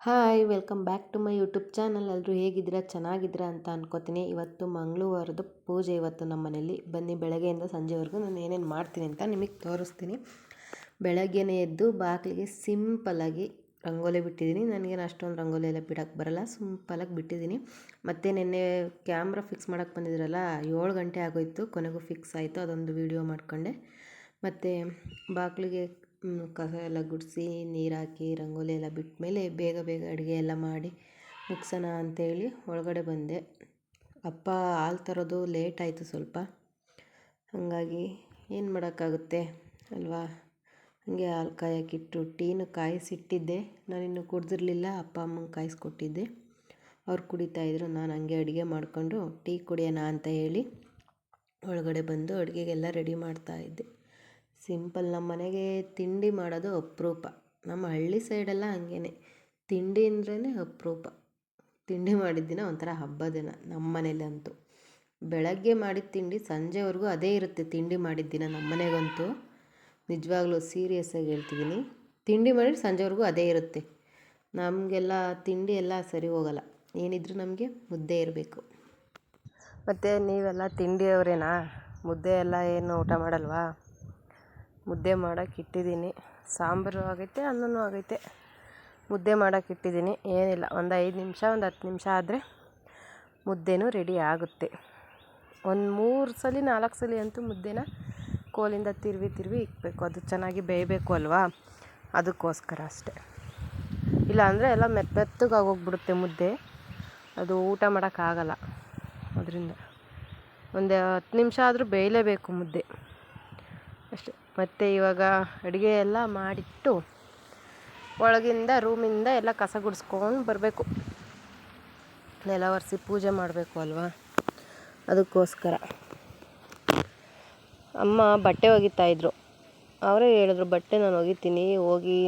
Hi welcome back to my YouTube channel. ಎಲ್ಲರೂ ಹೇಗಿದ್ದೀರಾ? ಚೆನ್ನಾಗಿದ್ದೀರಾ ಅಂತ ಅನ್ಕೋತೀನಿ. ಇವತ್ತು ಮಂಗಳವಾರದ ಪೂಜೆ ಇವತ್ತು ನಮ್ಮ ಮನೇಲಿ. ಬನ್ನಿ, ಬೆಳಗ್ಗೆಯಿಂದ ಸಂಜೆವರೆಗೂ ನಾನು ಏನೇನು ಮಾಡ್ತೀನಿ ಅಂತ ನಿಮಗೆ ತೋರಿಸ್ತೀನಿ. ಬೆಳಗ್ಗೆನೇ ಎದ್ದು ಬಾಗಿಲಿಗೆ ಸಿಂಪಲ್ಲಾಗಿ ರಂಗೋಲಿ ಬಿಟ್ಟಿದ್ದೀನಿ. ನನಗೇನು ಅಷ್ಟೊಂದು ರಂಗೋಲಿ ಎಲ್ಲ ಬಿಡೋಕ್ಕೆ ಬರಲ್ಲ, ಸಿಂಪಲಾಗಿ ಬಿಟ್ಟಿದ್ದೀನಿ. ಮತ್ತು ನಿನ್ನೆ ಕ್ಯಾಮ್ರಾ ಫಿಕ್ಸ್ ಮಾಡೋಕ್ಕೆ ಬಂದಿದ್ರಲ್ಲ, 7 ಗಂಟೆ ಆಗೋಯ್ತು, ಕೊನೆಗೂ ಫಿಕ್ಸ್ ಆಯಿತು. ಅದೊಂದು ವೀಡಿಯೋ ಮಾಡಿಕೊಂಡೆ. ಮತ್ತು ಬಾಗಿಲಿಗೆ ಕಸ ಎಲ್ಲ ಗುಡಿಸಿ ನೀರು ಹಾಕಿ ರಂಗೋಲಿ ಎಲ್ಲ ಬಿಟ್ಟ ಮೇಲೆ ಬೇಗ ಬೇಗ ಅಡುಗೆ ಎಲ್ಲ ಮಾಡಿ ಮುಗಿಸೋಣ ಅಂಥೇಳಿ ಒಳಗಡೆ ಬಂದೆ. ಅಪ್ಪ ಹಾಲು ತರೋದು ಲೇಟ್ ಆಯಿತು ಸ್ವಲ್ಪ, ಹಾಗಾಗಿ ಏನು ಮಾಡೋಕ್ಕಾಗುತ್ತೆ ಅಲ್ವಾ. ಹಾಗೆ ಹಾಲು ಕಾಯೋಕ್ಕಿಟ್ಟು ಟೀನು ಕಾಯಿಸಿಟ್ಟಿದ್ದೆ. ನಾನಿನ್ನೂ ಕುಡ್ದಿರಲಿಲ್ಲ, ಅಪ್ಪ ಅಮ್ಮಂಗೆ ಕಾಯಿಸ್ಕೊಟ್ಟಿದ್ದೆ. ಅವ್ರು ಕುಡಿತಾಯಿದ್ರು. ನಾನು ಹಂಗೆ ಅಡುಗೆ ಮಾಡಿಕೊಂಡು ಟೀ ಕುಡಿಯೋಣ ಅಂತ ಹೇಳಿ ಒಳಗಡೆ ಬಂದು ಅಡುಗೆಗೆಲ್ಲ ರೆಡಿ ಮಾಡ್ತಾಯಿದ್ದೆ. ಸಿಂಪಲ್. ನಮ್ಮ ಮನೆಗೆ ತಿಂಡಿ ಮಾಡೋದು ಅಪರೂಪ. ನಮ್ಮ ಹಳ್ಳಿ ಸೈಡೆಲ್ಲ ಹಂಗೇ, ತಿಂಡಿ ಅಂದ್ರೇ ಅಪರೂಪ. ತಿಂಡಿ ಮಾಡಿದ ದಿನ ಒಂಥರ ಹಬ್ಬದ ದಿನ ನಮ್ಮ ಮನೇಲಂತೂ. ಬೆಳಗ್ಗೆ ಮಾಡಿದ ತಿಂಡಿ ಸಂಜೆವರೆಗೂ ಅದೇ ಇರುತ್ತೆ. ತಿಂಡಿ ಮಾಡಿದ ದಿನ ನಮ್ಮ ಮನೆಗಂತೂ ನಿಜವಾಗ್ಲೂ ಸೀರಿಯಸ್ಸಾಗಿ ಹೇಳ್ತಿದ್ದೀನಿ, ತಿಂಡಿ ಮಾಡಿ ಸಂಜೆವರೆಗೂ ಅದೇ ಇರುತ್ತೆ. ನಮಗೆಲ್ಲ ತಿಂಡಿ ಎಲ್ಲ ಸರಿ ಹೋಗಲ್ಲ. ಏನಿದ್ರು ನಮಗೆ ಮುದ್ದೆ ಇರಬೇಕು. ಮತ್ತು ನೀವೆಲ್ಲ ತಿಂಡಿಯವರೇನಾ? ಮುದ್ದೆ ಎಲ್ಲ ಏನು ಊಟ ಮಾಡಲ್ವಾ? ಮುದ್ದೆ ಮಾಡೋಕ್ಕೆ ಇಟ್ಟಿದ್ದೀನಿ. ಸಾಂಬಾರು ಆಗೈತೆ, ಅನ್ನನೂ ಆಗೈತೆ. ಮುದ್ದೆ ಮಾಡೋಕ್ಕೆ ಇಟ್ಟಿದ್ದೀನಿ. ಏನಿಲ್ಲ, ಒಂದು 5 ನಿಮಿಷ, ಒಂದು 10 ನಿಮಿಷ ಆದರೆ ಮುದ್ದೆನೂ ರೆಡಿ ಆಗುತ್ತೆ. ಒಂದು 3 ಸಲ 4 ಸಲ ಅಂತೂ ಮುದ್ದೆನ ಕೋಲಿಂದ ತಿರುವಿ ಇಕ್ಬೇಕು. ಅದು ಚೆನ್ನಾಗಿ ಬೇಯಬೇಕು ಅಲ್ವಾ, ಅದಕ್ಕೋಸ್ಕರ ಅಷ್ಟೆ. ಇಲ್ಲಾಂದರೆ ಎಲ್ಲ ಮೆತ್ತಗಾಗೋಗ್ಬಿಡುತ್ತೆ ಮುದ್ದೆ, ಅದು ಊಟ ಮಾಡೋಕ್ಕಾಗಲ್ಲ. ಅದರಿಂದ ಒಂದು 10 ನಿಮಿಷ ಆದರೂ ಬೇಯಲೇಬೇಕು ಮುದ್ದೆ ಅಷ್ಟೆ. ಮತ್ತು ಇವಾಗ ಅಡುಗೆ ಎಲ್ಲ ಮಾಡಿಟ್ಟು ಒಳಗಿಂದ ರೂಮಿಂದ ಎಲ್ಲ ಕಸ ಗುಡಿಸ್ಕೊಂಡು ಬರಬೇಕು. ನೆಲ ಒರೆಸಿ ಪೂಜೆ ಮಾಡಬೇಕು ಅಲ್ವಾ, ಅದಕ್ಕೋಸ್ಕರ. ಅಮ್ಮ ಬಟ್ಟೆ ಒಗಿತಾಯಿದ್ರು. ಅವರೇ ಹೇಳಿದ್ರು, ಬಟ್ಟೆ ನಾನು ಒಗಿತೀನಿ, ಹೋಗಿ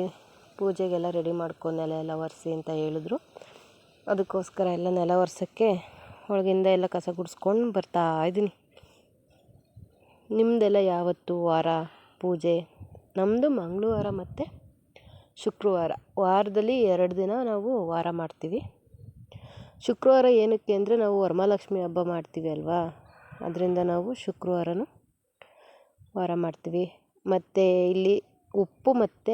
ಪೂಜೆಗೆಲ್ಲ ರೆಡಿ ಮಾಡ್ಕೊ, ನೆಲ ಎಲ್ಲ ಒರೆಸಿ ಅಂತ ಹೇಳಿದ್ರು. ಅದಕ್ಕೋಸ್ಕರ ಎಲ್ಲ ನೆಲ ಒರೆಸೋಕ್ಕೆ ಒಳಗಿಂದ ಎಲ್ಲ ಕಸ ಗುಡಿಸ್ಕೊಂಡು ಬರ್ತಾಯಿದ್ದೀನಿ. ನಿಮ್ಮದೆಲ್ಲ ಯಾವತ್ತು ವಾರ ಪೂಜೆ? ನಮ್ಮದು ಮಂಗಳವಾರ ಮತ್ತು ಶುಕ್ರವಾರ. ವಾರದಲ್ಲಿ 2 ದಿನ ನಾವು ವಾರ ಮಾಡ್ತೀವಿ. ಶುಕ್ರವಾರ ಏನಕ್ಕೆ ಅಂದರೆ ನಾವು ವರಮಹಾಲಕ್ಷ್ಮಿ ಹಬ್ಬ ಮಾಡ್ತೀವಿ ಅಲ್ವಾ, ಅದರಿಂದ ನಾವು ಶುಕ್ರವಾರನೂ ವಾರ ಮಾಡ್ತೀವಿ. ಮತ್ತು ಇಲ್ಲಿ ಉಪ್ಪು ಮತ್ತು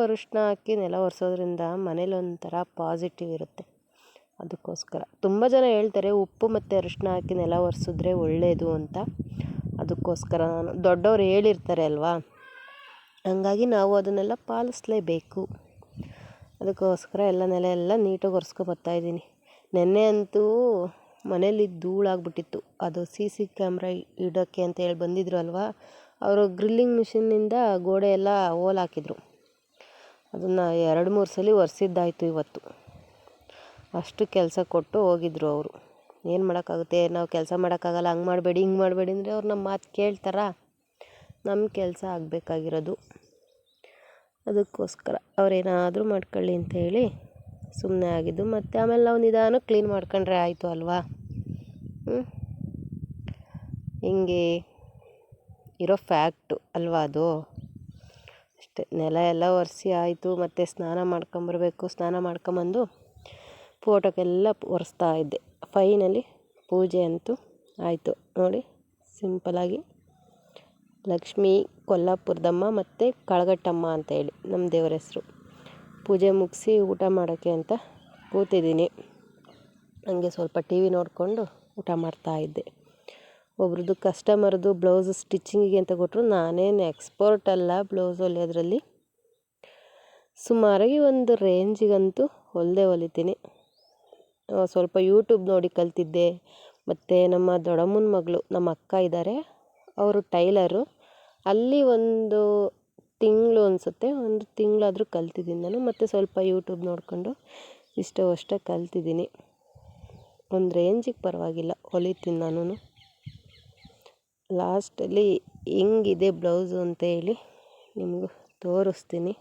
ಅರಿಶಿನ ಹಾಕಿ ನೆಲ ಒರೆಸೋದ್ರಿಂದ ಮನೇಲಿ ಒಂಥರ ಪಾಸಿಟಿವ್ ಇರುತ್ತೆ. ಅದಕ್ಕೋಸ್ಕರ ತುಂಬ ಜನ ಹೇಳ್ತಾರೆ ಉಪ್ಪು ಮತ್ತು ಅರಿಶಿನ ಹಾಕಿ ನೆಲ ಒರೆಸಿದ್ರೆ ಒಳ್ಳೆಯದು ಅಂತ. ಅದಕ್ಕೋಸ್ಕರ ದೊಡ್ಡವ್ರು ಹೇಳಿರ್ತಾರೆ ಅಲ್ವಾ, ಹಂಗಾಗಿ ನಾವು ಅದನ್ನೆಲ್ಲ ಪಾಲಿಸಲೇಬೇಕು. ಅದಕ್ಕೋಸ್ಕರ ಎಲ್ಲ ನೆಲ ಎಲ್ಲ ನೀಟಾಗಿ ಒರೆಸ್ಕೊಬರ್ತಾಯಿದ್ದೀನಿ. ನೆನ್ನೆ ಅಂತೂ ಮನೇಲಿ ಧೂಳಾಗ್ಬಿಟ್ಟಿತ್ತು. ಅದು CC ಕ್ಯಾಮ್ರಾ ಇಡೋಕ್ಕೆ ಅಂತ ಹೇಳಿ ಬಂದಿದ್ರು ಅಲ್ವಾ, ಅವರು ಗ್ರಿಲ್ಲಿಂಗ್ ಮಿಷಿನ್ನಿಂದ ಗೋಡೆ ಎಲ್ಲ ಹೋಲ್ ಹಾಕಿದ್ರು. ಅದನ್ನು 2-3 ಸಲ ಒರೆಸಿದ್ದಾಯಿತು ಇವತ್ತು. ಅಷ್ಟು ಕೆಲಸ ಕೊಟ್ಟು ಹೋಗಿದ್ರು ಅವರು. ಏನು ಮಾಡೋಕ್ಕಾಗುತ್ತೆ, ನಾವು ಕೆಲಸ ಮಾಡೋಕ್ಕಾಗಲ್ಲ. ಹಂಗೆ ಮಾಡಬೇಡಿ ಹಿಂಗೆ ಮಾಡಬೇಡಿ ಅಂದರೆ ಅವ್ರು ನಮ್ಮ ಮಾತು ಕೇಳ್ತಾರಾ? ನಮ್ಮ ಕೆಲಸ ಆಗಬೇಕಾಗಿರೋದು. ಅದಕ್ಕೋಸ್ಕರ ಅವ್ರೇನಾದರೂ ಮಾಡ್ಕೊಳ್ಳಿ ಅಂತ ಹೇಳಿ ಸುಮ್ಮನೆ ಆಗಿದ್ದು. ಮತ್ತು ಆಮೇಲೆ ನಾವು ನಿಧಾನಕ್ಕೆ ಕ್ಲೀನ್ ಮಾಡ್ಕೊಂಡ್ರೆ ಆಯಿತು ಅಲ್ವಾ. ಹಿಂಗೆ ಇರೋ ಫ್ಯಾಕ್ಟು ಅಲ್ವಾ ಅದು. ಅಷ್ಟೇ. ನೆಲ ಎಲ್ಲ ಒರೆಸಿ ಆಯಿತು. ಮತ್ತು ಸ್ನಾನ ಮಾಡ್ಕೊಂಬರ್ಬೇಕು. ಸ್ನಾನ ಮಾಡ್ಕೊಂಬಂದು ಫೋಟೋಕ್ಕೆಲ್ಲ ಒರೆಸ್ತಾ ಇದ್ದೆ. ಫೈನಲಿ ಪೂಜೆ ಅಂತೂ ಆಯಿತು ನೋಡಿ. ಸಿಂಪಲಾಗಿ ಲಕ್ಷ್ಮೀ ಕೊಲ್ಲಾಪುರದಮ್ಮ ಮತ್ತು ಕಳಗಟ್ಟಮ್ಮ ಅಂತೇಳಿ ನಮ್ಮ ದೇವರ ಹೆಸರು. ಪೂಜೆ ಮುಗಿಸಿ ಊಟ ಮಾಡೋಕ್ಕೆ ಅಂತ ಕೂತಿದ್ದೀನಿ. ಹಂಗೆ ಸ್ವಲ್ಪ TV ನೋಡಿಕೊಂಡು ಊಟ ಮಾಡ್ತಾಯಿದ್ದೆ. ಒಬ್ರದ್ದು ಕಸ್ಟಮರ್ದು ಬ್ಲೌಸ್ ಸ್ಟಿಚಿಂಗಿಗೆ ಅಂತ ಕೊಟ್ಟರು. ನಾನೇನು ಎಕ್ಸ್ಪರ್ಟ್ ಅಲ್ಲ ಬ್ಲೌಸ್ ಹೊಲಿಯೋದ್ರಲ್ಲಿ. ಸುಮಾರಾಗಿ ಒಂದು ರೇಂಜಿಗಂತೂ ಹೊಲಿತೀನಿ. ಸ್ವಲ್ಪ ಯೂಟ್ಯೂಬ್ ನೋಡಿ ಕಲ್ತಿದ್ದೆ. ಮತ್ತು ನಮ್ಮ ದೊಡ್ಡಮ್ಮನ ಮಗಳು, ನಮ್ಮ ಅಕ್ಕ ಇದ್ದಾರೆ, ಅವರು ಟೈಲರು. ಅಲ್ಲಿ ಒಂದು ತಿಂಗಳು ಅನಿಸುತ್ತೆ, 1 ತಿಂಗಳಾದರೂ ಕಲ್ತಿದ್ದೀನಿ ನಾನು. ಮತ್ತು ಸ್ವಲ್ಪ ಯೂಟ್ಯೂಬ್ ನೋಡಿಕೊಂಡು ಅಷ್ಟೇ ಕಲ್ತಿದ್ದೀನಿ. ಒಂದು ರೇಂಜಿಗೆ ಪರವಾಗಿಲ್ಲ ಹೊಲಿತೀನಿ ನಾನು. ಲಾಸ್ಟಲ್ಲಿ ಹೆಂಗಿದೆ ಬ್ಲೌಸು ಅಂತ ಹೇಳಿ ನಿಮಗೂ ತೋರಿಸ್ತೀನಿ.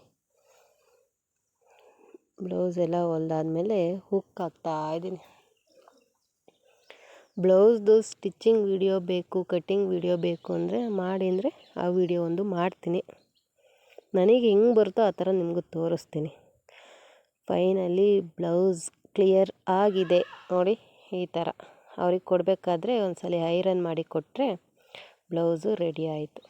ಬ್ಲೌಸ್ ಎಲ್ಲ ಹೊಲ್ದಾದ್ಮೇಲೆ ಹುಕ್ ಹಾಕ್ತಾಯಿದ್ದೀನಿ. ಬ್ಲೌಸ್ದು ಸ್ಟಿಚಿಂಗ್ ವಿಡಿಯೋ ಬೇಕು, ಕಟ್ಟಿಂಗ್ ವಿಡಿಯೋ ಬೇಕು ಅಂದರೆ ಮಾಡಿ ಅಂದರೆ ಆ ವಿಡಿಯೋ ಒಂದು ಮಾಡ್ತೀನಿ. ನನಗೆ ಹೆಂಗೆ ಬರುತ್ತೋ ಆ ಥರ ನಿಮಗೂ ತೋರಿಸ್ತೀನಿ. ಫೈನಲಿ ಬ್ಲೌಸ್ ಕ್ಲಿಯರ್ ಆಗಿದೆ ನೋಡಿ. ಈ ಥರ ಅವ್ರಿಗೆ ಕೊಡಬೇಕಾದ್ರೆ ಒಂದ್ಸಲ ಐರನ್ ಮಾಡಿ ಕೊಟ್ಟರೆ ಬ್ಲೌಸು ರೆಡಿ ಆಯಿತು.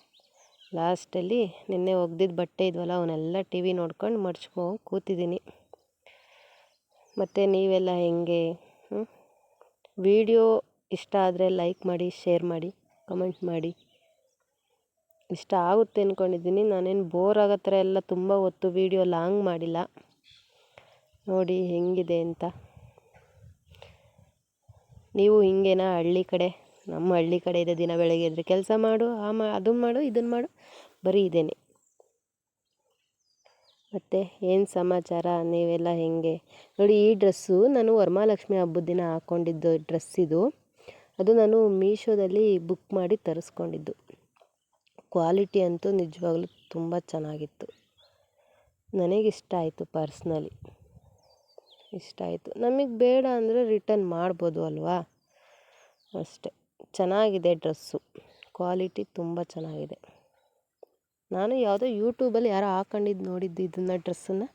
ಲಾಸ್ಟಲ್ಲಿ ನಿನ್ನೆ ಒಗ್ದಿದ್ದ ಬಟ್ಟೆ ಇದ್ವಲ್ಲ ಅವನ್ನೆಲ್ಲ ಟಿ ವಿ ನೋಡ್ಕೊಂಡು ಮಡ್ಚ್ಕೊಂಡು ಕೂತಿದ್ದೀನಿ. ಮತ್ತು ನೀವೆಲ್ಲ ಹೆಂಗೆ? ವಿಡಿಯೋ ಇಷ್ಟ ಆದರೆ ಲೈಕ್ ಮಾಡಿ, ಶೇರ್ ಮಾಡಿ, ಕಮೆಂಟ್ ಮಾಡಿ. ಇಷ್ಟ ಆಗುತ್ತೆ ಅಂದ್ಕೊಂಡಿದ್ದೀನಿ. ನಾನೇನು ಬೋರ್ ಆಗೋ ಥರ ಎಲ್ಲ ತುಂಬ ಹೊತ್ತು ವಿಡಿಯೋ ಲಾಂಗ್ ಮಾಡಿಲ್ಲ. ನೋಡಿ ಹೆಂಗಿದೆ ಅಂತ. ನೀವು ಹಿಂಗೇನಾ ಹಳ್ಳಿ ಕಡೆ? ನಮ್ಮ ಹಳ್ಳಿ ಕಡೆ ಇದೆ, ದಿನ ಬೆಳಗ್ಗೆ ಎದ್ರೆ ಕೆಲಸ ಮಾಡು, ಅದನ್ನು ಮಾಡು, ಇದನ್ನು ಮಾಡು, ಬರೀ ಇದೇನೆ. ಮತ್ತು ಏನು ಸಮಾಚಾರ? ನೀವೆಲ್ಲ ಹೆಂಗೆ? ನೋಡಿ, ಈ ಡ್ರೆಸ್ಸು ನಾನು ವರಮಹಾಲಕ್ಷ್ಮಿ ಹಬ್ಬದ ದಿನ ಹಾಕ್ಕೊಂಡಿದ್ದು ಡ್ರೆಸ್ ಇದು. ಅದು ನಾನು ಮೀಶೋದಲ್ಲಿ ಬುಕ್ ಮಾಡಿ ತರಿಸ್ಕೊಂಡಿದ್ದು. ಕ್ವಾಲಿಟಿ ಅಂತೂ ನಿಜವಾಗ್ಲೂ ತುಂಬ ಚೆನ್ನಾಗಿತ್ತು. ನನಗಿಷ್ಟ ಆಯಿತು, ಪರ್ಸ್ನಲಿ ಇಷ್ಟ ಆಯಿತು. ನಮಗೆ ಬೇಡ ಅಂದರೆ ರಿಟರ್ನ್ ಮಾಡ್ಬೋದು ಅಲ್ವಾ? ಅಷ್ಟೆ. ಚೆನ್ನಾಗಿದೆ ಡ್ರೆಸ್ಸು, ಕ್ವಾಲಿಟಿ ತುಂಬ ಚೆನ್ನಾಗಿದೆ. ನಾನು ಯಾವುದೋ ಯೂಟ್ಯೂಬಲ್ಲಿ ಯಾರೋ ಹಾಕೊಂಡಿದ್ದು ನೋಡಿದ್ದು ಇದನ್ನು ಡ್ರೆಸ್ಸನ್ನು,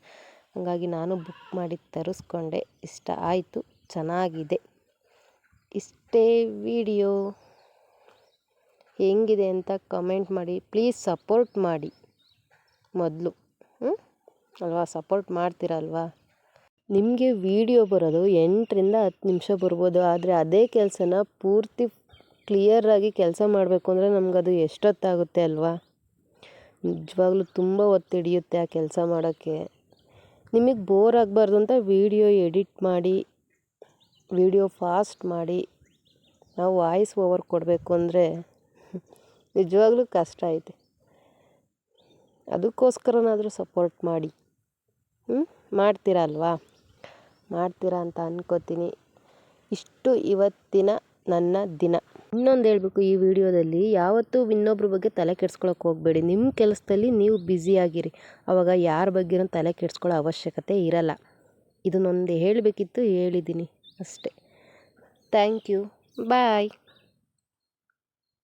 ಹಾಗಾಗಿ ನಾನು ಬುಕ್ ಮಾಡಿ ತರಿಸ್ಕೊಂಡೆ. ಇಷ್ಟ ಆಯಿತು, ಚೆನ್ನಾಗಿದೆ. ಇಷ್ಟೇ ವಿಡಿಯೋ. ಹೆಂಗಿದೆ ಅಂತ ಕಮೆಂಟ್ ಮಾಡಿ. ಪ್ಲೀಸ್ ಸಪೋರ್ಟ್ ಮಾಡಿ ಮೊದಲು, ಅಲ್ವಾ? ಸಪೋರ್ಟ್ ಮಾಡ್ತೀರಲ್ವಾ? ನಿಮಗೆ ವಿಡಿಯೋ ಬರೋದು 8ರಿಂದ 10 ನಿಮಿಷ ಬರ್ಬೋದು. ಆದರೆ ಅದೇ ಕೆಲಸನ ಪೂರ್ತಿ ಕ್ಲಿಯರಾಗಿ ಕೆಲಸ ಮಾಡಬೇಕು ಅಂದರೆ ನಮಗದು ಎಷ್ಟೊತ್ತಾಗುತ್ತೆ ಅಲ್ವಾ? ನಿಜವಾಗ್ಲೂ ತುಂಬ ಹೊತ್ತು ಹಿಡಿಯುತ್ತೆ ಆ ಕೆಲಸ ಮಾಡೋಕ್ಕೆ. ನಿಮಗೆ ಬೋರ್ ಆಗಬಾರ್ದು ಅಂತ ವಿಡಿಯೋ ಎಡಿಟ್ ಮಾಡಿ, ವಿಡಿಯೋ ಫಾಸ್ಟ್ ಮಾಡಿ ನಾವು ವಾಯ್ಸ್ ಓವರ್ ಕೊಡಬೇಕು ಅಂದರೆ ನಿಜವಾಗ್ಲೂ ಕಷ್ಟ ಐತೆ. ಅದಕ್ಕೋಸ್ಕರನಾದರೂ ಸಪೋರ್ಟ್ ಮಾಡಿ. ಮಾಡ್ತೀರಾ ಅಲ್ವಾ? ಮಾಡ್ತೀರಾ ಅಂತ ಅನ್ಕೋತೀನಿ. ಇಷ್ಟು ಇವತ್ತಿನ ನನ್ನ ದಿನ. ಇನ್ನೊಂದು ಹೇಳಬೇಕು ಈ ವಿಡಿಯೋದಲ್ಲಿ, ಯಾವತ್ತೂ ಇನ್ನೊಬ್ರ ಬಗ್ಗೆ ತಲೆ ಕೆಡ್ಸ್ಕೊಳಕ್ಕೆ ಹೋಗಬೇಡಿ. ನಿಮ್ಮ ಕೆಲಸದಲ್ಲಿ ನೀವು ಬ್ಯುಸಿಯಾಗಿರಿ. ಆವಾಗ ಯಾರ ಬಗ್ಗೆನೂ ತಲೆ ಕೆಡ್ಸ್ಕೊಳ್ಳೋ ಅವಶ್ಯಕತೆ ಇರಲ್ಲ. ಇದನ್ನೊಂದು ಹೇಳಬೇಕಿತ್ತು, ಹೇಳಿದ್ದೀನಿ ಅಷ್ಟೇ. Thank you. ಬಾಯ್.